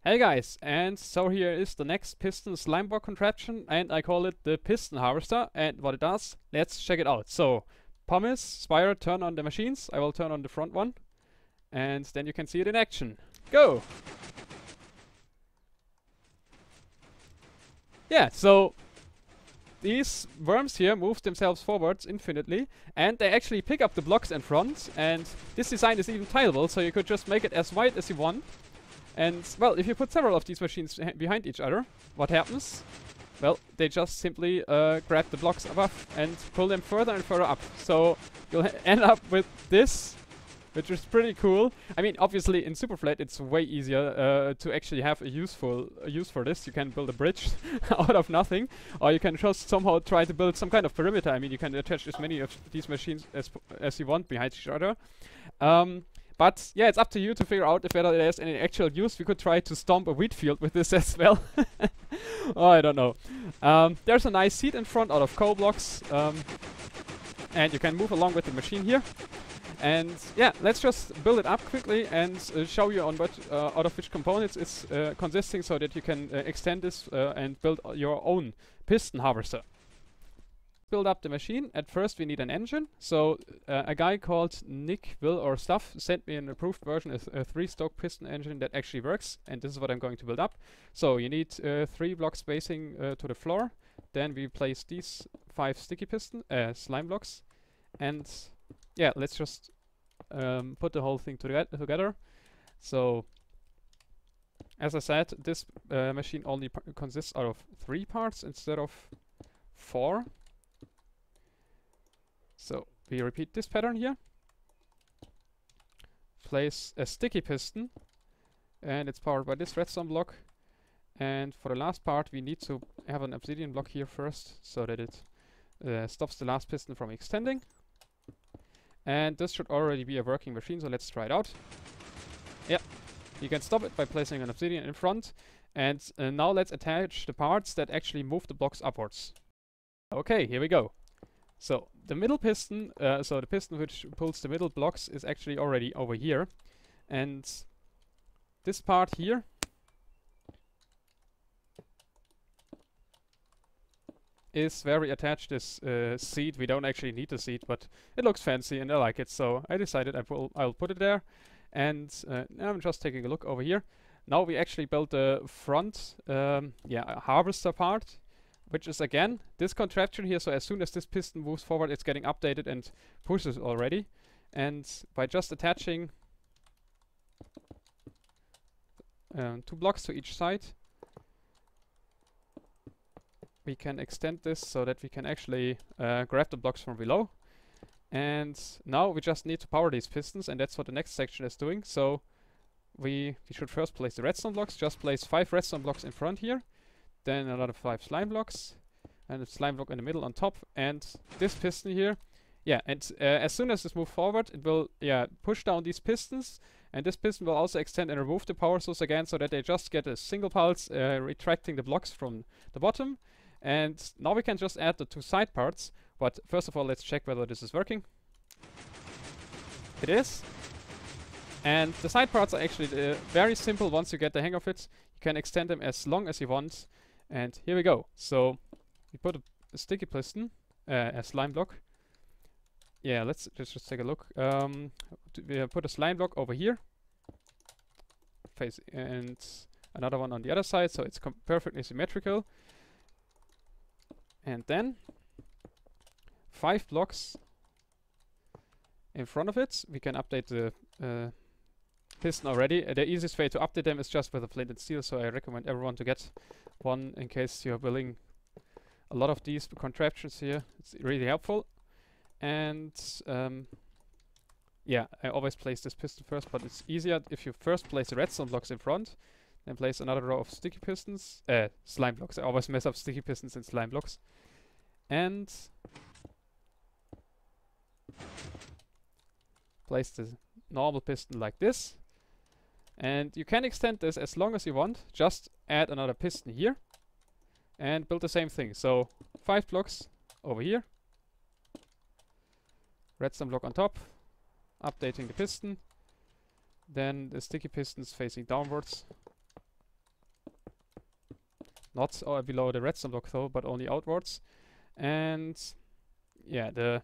Hey guys, and so here is the next piston slime block contraption, and I call it the piston harvester. And what it does, let's check it out. So, Pumice, Spire, turn on the machines. I will turn on the front one, and then you can see it in action. Go! Yeah, so these worms here move themselves forwards infinitely, and they actually pick up the blocks in front. And this design is even tileable, so you could just make it as wide as you want. And, well, if you put several of these machines behind each other, what happens? Well, they just simply grab the blocks above and pull them further and further up. So you'll end up with this, which is pretty cool. I mean, obviously in Superflat it's way easier to actually have a use for this. You can build a bridge out of nothing, or you can just somehow try to build some kind of perimeter. I mean, you can attach as many of these machines as you want behind each other. But yeah, it's up to you to figure out if whether there's any actual use. We could try to stomp a wheat field with this as well. Oh, I don't know. There's a nice seat in front out of coal blocks. And you can move along with the machine here. And yeah, let's just build it up quickly and show you on what out of which components it's consisting, so that you can extend this and build your own piston harvester. Build up the machine. At first we need an engine. So a guy called Nick Will or Stuff sent me an approved version, a 3-stroke piston engine that actually works, and this is what I'm going to build up. So you need 3 block spacing to the floor. Then we place these 5 sticky piston slime blocks, and yeah, let's just put the whole thing together. So as I said, this machine only consists out of 3 parts instead of 4. So we repeat this pattern here. Place a sticky piston, and it's powered by this redstone block. And for the last part we need to have an obsidian block here first, so that it stops the last piston from extending. And this should already be a working machine, so let's try it out. Yeah, you can stop it by placing an obsidian in front. And now let's attach the parts that actually move the blocks upwards. Okay, here we go. So the middle piston, so the piston which pulls the middle blocks, is actually already over here. And this part here is where we attach this seat. We don't actually need the seat, but it looks fancy and I like it, so I decided I'll put it there. And now I'm just taking a look over here. Now we actually built the front harvester part, which is again this contraption here. So as soon as this piston moves forward, it's getting updated and pushes already. And by just attaching 2 blocks to each side, we can extend this so that we can actually grab the blocks from below. And now we just need to power these pistons, and that's what the next section is doing. So we should first place the redstone blocks. Just place 5 redstone blocks in front here. Then another 5 slime blocks, and a slime block in the middle on top, and this piston here. Yeah, and as soon as this moves forward, it will push down these pistons, and this piston will also extend and remove the power source again, so that they just get a single pulse retracting the blocks from the bottom. And now we can just add the 2 side parts, but first of all let's check whether this is working. It is. And the side parts are actually very simple. Once you get the hang of it, you can extend them as long as you want. And here we go. So we put a sticky piston, a slime block. Yeah, let's just take a look. We put a slime block over here, and another one on the other side, so it's perfectly symmetrical. And then 5 blocks in front of it. We can update the piston already. The easiest way to update them is just with a flint and steel, so I recommend everyone to get one in case you're building a lot of these contraptions here. It's really helpful. And yeah, I always place this piston first, but it's easier if you first place the redstone blocks in front, then place another row of sticky pistons, slime blocks. I always mess up sticky pistons and slime blocks. And place the normal piston like this. And you can extend this as long as you want. Just add another piston here and build the same thing. So 5 blocks over here, redstone block on top, updating the piston, then the sticky pistons facing downwards, not below the redstone block though, but only outwards. And yeah, the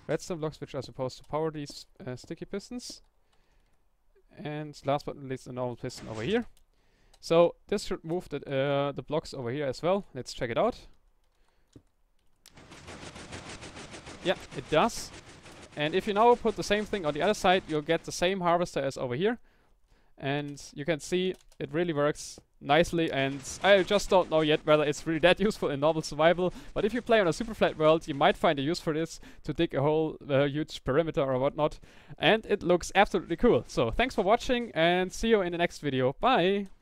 redstone blocks which are supposed to power these sticky pistons. And last but not least, a normal piston over here. So this should move the blocks over here as well. Let's check it out. Yeah, it does. And if you now put the same thing on the other side, you'll get the same harvester as over here. And you can see it really works nicely, and I just don't know yet whether it's really that useful in normal survival, but if you play on a super flat world, you might find a use for this to dig a whole huge perimeter or whatnot, and it looks absolutely cool. So thanks for watching, and see you in the next video. Bye!